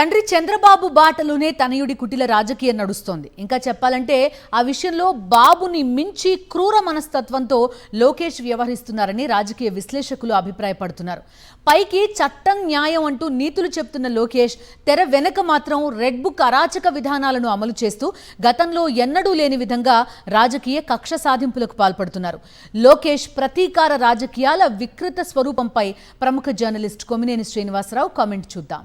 తండ్రి చంద్రబాబు బాటలోనే తనయుడి కుటిల రాజకీయం నడుస్తోంది. ఇంకా చెప్పాలంటే ఆ విషయంలో బాబుని మించి క్రూర మనస్తత్వంతో లోకేష్ వ్యవహరిస్తున్నారని రాజకీయ విశ్లేషకులు అభిప్రాయపడుతున్నారు. పైకి చట్టం న్యాయం అంటూ నీతులు చెప్తున్న లోకేష్ తెర వెనక మాత్రం రెడ్ బుక్ అరాచక విధానాలను అమలు చేస్తూ గతంలో ఎన్నడూ లేని విధంగా రాజకీయ కక్ష సాధింపులకు పాల్పడుతున్నారు. లోకేష్ ప్రతీకార రాజకీయాల వికృత స్వరూపంపై ప్రముఖ జర్నలిస్ట్ కొమ్మినేని శ్రీనివాసరావు కామెంట్ చూద్దాం.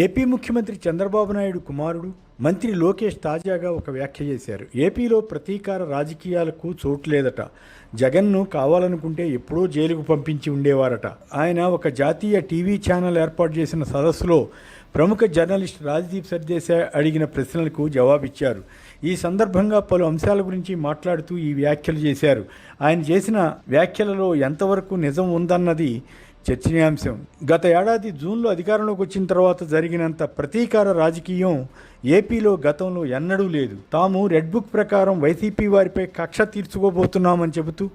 ఏపీ ముఖ్యమంత్రి చంద్రబాబు నాయుడు కుమారుడు మంత్రి లోకేష్ తాజాగా ఒక వ్యాఖ్య చేశారు. ఏపీలో ప్రతీకార రాజకీయాలకు చోటు లేదట. జగన్ను కావాలనుకుంటే ఎప్పుడో జైలుకు పంపించి ఉండేవారట. ఆయన ఒక జాతీయ టీవీ ఛానల్ ఏర్పాటు చేసిన సదస్సులో ప్రముఖ జర్నలిస్ట్ రాజ్దీప్ సర్దేశాయ్ అడిగిన ప్రశ్నలకు జవాబిచ్చారు. ఈ సందర్భంగా పలు అంశాల గురించి మాట్లాడుతూ ఈ వ్యాఖ్యలు చేశారు. ఆయన చేసిన వ్యాఖ్యలలో ఎంతవరకు నిజం ఉందన్నది చర్చనీయాంశం. గత ఏడాది జూన్లో అధికారంలోకి వచ్చిన తర్వాత జరిగినంత ప్రతీకార రాజకీయం ఏపీలో గతంలో ఎన్నడూ లేదు. తాము రెడ్ బుక్ ప్రకారం వైసీపీ వారిపై కక్ష తీర్చుకోబోతున్నామని చెబుతూ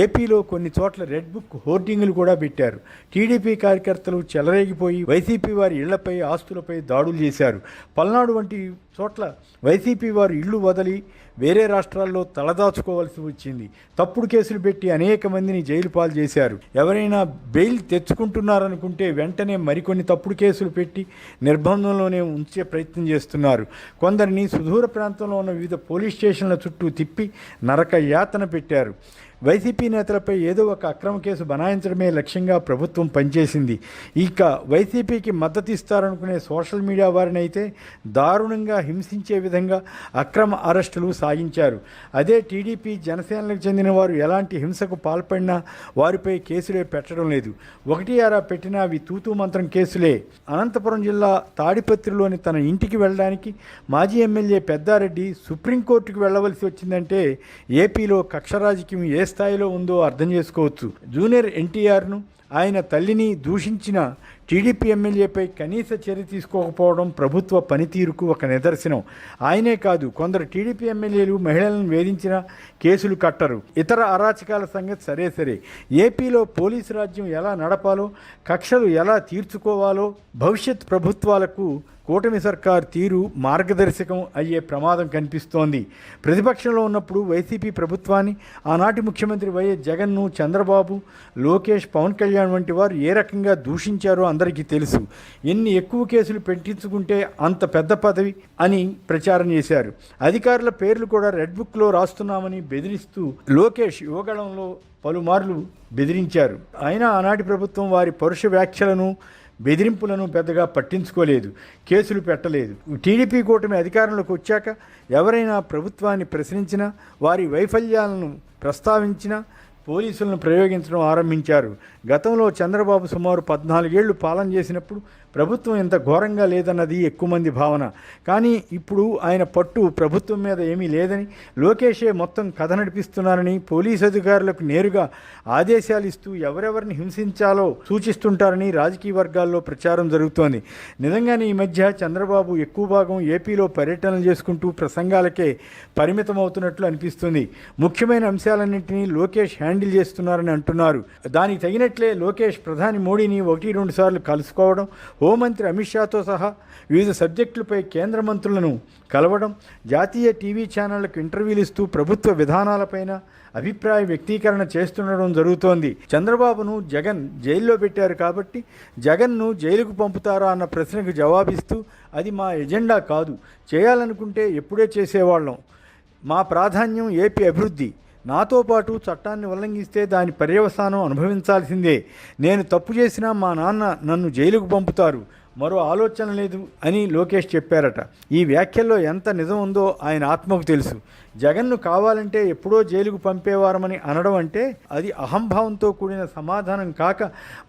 ఏపీలో కొన్ని చోట్ల రెడ్ బుక్ హోర్డింగులు కూడా పెట్టారు. టీడీపీ కార్యకర్తలు చెలరేగిపోయి వైసీపీ వారి ఇళ్లపై ఆస్తులపై దాడులు చేశారు. పల్నాడు వంటి చోట్ల వైసీపీ వారు ఇళ్లు వదిలి వేరే రాష్ట్రాల్లో తలదాచుకోవాల్సి వచ్చింది. తప్పుడు కేసులు పెట్టి అనేక మందిని జైలు పాలు చేశారు. ఎవరైనా బెయిల్ తెచ్చుకుంటున్నారనుకుంటే వెంటనే మరికొన్ని తప్పుడు కేసులు పెట్టి నిర్బంధంలోనే ఉంచే ప్రయత్నం చేస్తున్నారు. కొందరిని సుదూర ప్రాంతంలో ఉన్న వివిధ పోలీస్ స్టేషన్ల చుట్టూ తిప్పి నరక యాతన పెట్టారు. వైసీపీ నేతలపై ఏదో ఒక అక్రమ కేసు బనాయించడమే లక్ష్యంగా ప్రభుత్వం పనిచేసింది. ఇక వైసీపీకి మద్దతు ఇస్తారనుకునే సోషల్ మీడియా వారిని అయితే దారుణంగా హింసించే విధంగా అక్రమ అరెస్టులు సాగించారు. అదే టీడీపీ జనసేనలకు చెందిన వారు ఎలాంటి హింసకు పాల్పడినా వారిపై కేసులే పెట్టడం లేదు. ఒకటి అరా పెట్టినా అవి తూతూ మంత్రం కేసులే. అనంతపురం జిల్లా తాడిపత్రిలోని తన ఇంటికి వెళ్ళడానికి మాజీ ఎమ్మెల్యే పెద్దారెడ్డి సుప్రీంకోర్టుకు వెళ్ళవలసి వచ్చిందంటే ఏపీలో కక్ష రాజకీయం ఏ స్థాయిలో ఉందో అర్థం చేసుకోవచ్చు. జూనియర్ ఎన్టీఆర్ను ఆయన తల్లిని దూషించిన టీడీపీ ఎమ్మెల్యేపై కనీస చర్య తీసుకోకపోవడం ప్రభుత్వ పనితీరుకు ఒక నిదర్శనం. ఆయనే కాదు, కొందరు టీడీపీ ఎమ్మెల్యేలు మహిళలను వేధించిన కేసులు కట్టరు. ఇతర అరాచకాల సంగతి సరే, ఏపీలో పోలీసు రాజ్యం ఎలా నడపాలో, కక్షలు ఎలా తీర్చుకోవాలో భవిష్యత్ ప్రభుత్వాలకు కూటమి సర్కార్ తీరు మార్గదర్శకం అయ్యే ప్రమాదం కనిపిస్తోంది. ప్రతిపక్షంలో ఉన్నప్పుడు వైసీపీ ప్రభుత్వాన్ని ఆనాటి ముఖ్యమంత్రి వైఎస్ జగన్ను చంద్రబాబు, లోకేష్, పవన్ కళ్యాణ్ వంటి వారు ఏ రకంగా దూషించారో అందరికీ తెలుసు. ఎన్ని ఎక్కువ కేసులు పెట్టించుకుంటే అంత పెద్ద పదవి అని ప్రచారం చేశారు. అధికారుల పేర్లు కూడా రెడ్ బుక్లో రాస్తున్నామని బెదిరిస్తూ లోకేష్ యువగళంలో పలుమార్లు బెదిరించారు. అయినా ఆనాటి ప్రభుత్వం వారి పరుష వ్యాఖ్యలను బెదిరింపులను పెద్దగా పట్టించుకోలేదు, కేసులు పెట్టలేదు. టీడీపీ కూటమి అధికారంలోకి వచ్చాక ఎవరైనా ప్రభుత్వాన్ని ప్రశ్నించినా, వారి వైఫల్యాలను ప్రస్తావించినా పోలీసులను ప్రయోగించడం ఆరంభించారు. గతంలో చంద్రబాబు సుమారు 14 ఏళ్లు పాలన చేసినప్పుడు ప్రభుత్వం ఇంత ఘోరంగా లేదన్నది ఎక్కువ మంది భావన. కానీ ఇప్పుడు ఆయన పట్టు ప్రభుత్వం మీద ఏమీ లేదని, లోకేషే మొత్తం కథ నడిపిస్తున్నారని పోలీసు అధికారులకు నేరుగా ఆదేశాలు ఇస్తూ ఎవరెవరిని హింసించాలో సూచిస్తుంటారని రాజకీయ వర్గాల్లో ప్రచారం జరుగుతోంది. నిజంగానే ఈ మధ్య చంద్రబాబు ఎక్కువ భాగం ఏపీలో పర్యటనలు చేసుకుంటూ ప్రసంగాలకే పరిమితమవుతున్నట్లు అనిపిస్తుంది. ముఖ్యమైన అంశాలన్నింటినీ లోకేష్ హ్యాండిల్ చేస్తున్నారని అంటున్నారు. దానికి తగినట్లే లోకేష్ ప్రధాని మోడీని 1-2 సార్లు కలుసుకోవడం, హోంమంత్రి అమిత్ షాతో సహా వివిధ సబ్జెక్టులపై కేంద్ర మంత్రులను కలవడం, జాతీయ టీవీ ఛానళ్లకు ఇంటర్వ్యూలు ఇస్తూ ప్రభుత్వ విధానాలపైన అభిప్రాయ వ్యక్తీకరణ చేస్తుండడం జరుగుతోంది. చంద్రబాబును జగన్ జైల్లో పెట్టారు కాబట్టి జగన్ను జైలుకు పంపుతారా అన్న ప్రశ్నకు జవాబిస్తూ అది మా ఎజెండా కాదు, చేయాలనుకుంటే ఎప్పుడే చేసేవాళ్ళం. మా ప్రాధాన్యం ఏపీ అభివృద్ధి. నాతో పాటు చట్టాన్ని ఉల్లంఘిస్తే దాని పర్యవసానం అనుభవించాల్సిందే. నేను తప్పు చేసినా మా నాన్న నన్ను జైలుకు పంపుతారు, మరో ఆలోచన లేదు అని లోకేష్ చెప్పారట. ఈ వ్యాఖ్యల్లో ఎంత నిజం ఉందో ఆయన ఆత్మకు తెలుసు. జగన్ను కావాలంటే ఎప్పుడో జైలుకు పంపేవారమని అనడం అంటే అది అహంభావంతో కూడిన సమాధానం కాక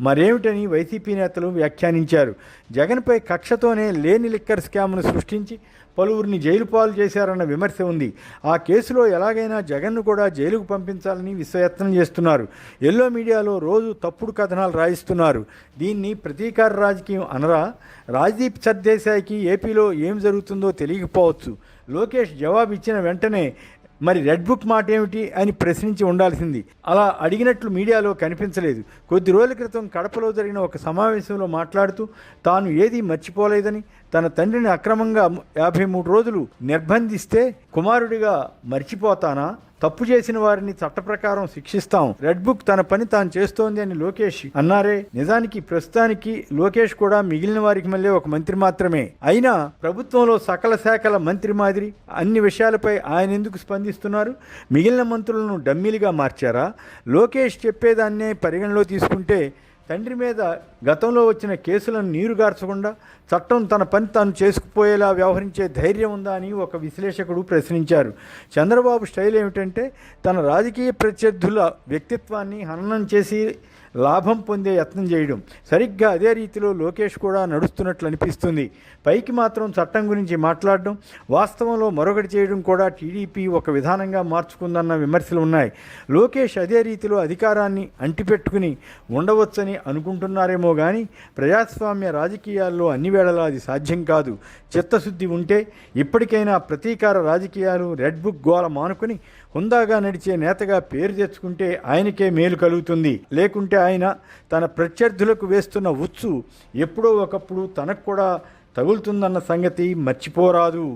మరేమిటని వైసీపీ నేతలు వ్యాఖ్యానించారు. జగన్పై కక్షతోనే లేని లిక్కర్ స్కామ్ను సృష్టించి పలువురిని జైలు పాలు చేశారన్న విమర్శ ఉంది. ఆ కేసులో ఎలాగైనా జగన్ను కూడా జైలుకు పంపించాలని విశ్వయత్నం చేస్తున్నారు. ఎల్లో మీడియాలో రోజు తప్పుడు కథనాలు రాయిస్తున్నారు. దీన్ని ప్రతీకార రాజకీయం అనరా? రాజ్దీప్ సర్దేశాయ్కి ఏపీలో ఏం జరుగుతుందో తెలియకపోవచ్చు. లోకేష్ జవాబు ఇచ్చిన వెంటనే మరి రెడ్ బుక్ మాట ఏమిటి అని ప్రశ్నించి ఉండాల్సింది. అలా అడిగినట్లు మీడియాలో కనిపించలేదు. కొద్ది రోజుల క్రితం కడపలో జరిగిన ఒక సమావేశంలో మాట్లాడుతూ తాను ఏదీ మర్చిపోలేదని, తన తండ్రిని అక్రమంగా 53 రోజులు నిర్బంధిస్తే కుమారుడిగా మర్చిపోతానా, తప్పు చేసిన వారిని చట్ట ప్రకారం శిక్షిస్తాం, రెడ్ బుక్ తన పని తాను చేస్తోంది అని లోకేష్ అన్నారే. నిజానికి ప్రస్తుతానికి లోకేష్ కూడా మిగిలిన వారికి మళ్ళీ ఒక మంత్రి మాత్రమే. అయినా ప్రభుత్వంలో సకల శాఖల మంత్రి మాదిరి అన్ని విషయాలపై ఆయన ఎందుకు స్పందిస్తున్నారు? మిగిలిన మంత్రులను డమ్మీలుగా మార్చారా? లోకేష్ చెప్పేదాన్నే పరిగణలో తీసుకుంటే తండ్రి మీద గతంలో వచ్చిన కేసులను నీరుగార్చకుండా చట్టం తన పని తాను చేసుకుపోయేలా వ్యవహరించే ధైర్యం ఉందా అని ఒక విశ్లేషకుడు ప్రశ్నించారు. చంద్రబాబు స్టైల్ ఏమిటంటే తన రాజకీయ ప్రత్యర్థుల వ్యక్తిత్వాన్ని హననం చేసి లాభం పొందే యత్నం చేయడం. సరిగ్గా అదే రీతిలో లోకేష్ కూడా నడుస్తున్నట్లు అనిపిస్తుంది. పైకి మాత్రం చట్టం గురించి మాట్లాడడం, వాస్తవంలో మరొకటి చేయడం కూడా టీడీపీ ఒక విధానంగా మార్చుకుందన్న విమర్శలు ఉన్నాయి. లోకేష్ అదే రీతిలో అధికారాన్ని అంటిపెట్టుకుని ఉండవచ్చని అనుకుంటున్నారేమో కానీ ప్రజాస్వామ్య రాజకీయాల్లో అన్ని వేళలా అది సాధ్యం కాదు. చిత్తశుద్ధి ఉంటే ఇప్పటికైనా ప్రతీకార రాజకీయాలు, రెడ్ బుక్ గోల మానుకుని హుందాగా నడిచే నేతగా పేరు తెచ్చుకుంటే ఆయనకే మేలు కలుగుతుంది. లేకుంటే ఆయన తన ప్రత్యర్థులకు వేస్తున్న ఉచ్చు ఎప్పుడో ఒకప్పుడు తనకు కూడా తగులుతుందన్న సంగతి మర్చిపోరాదు.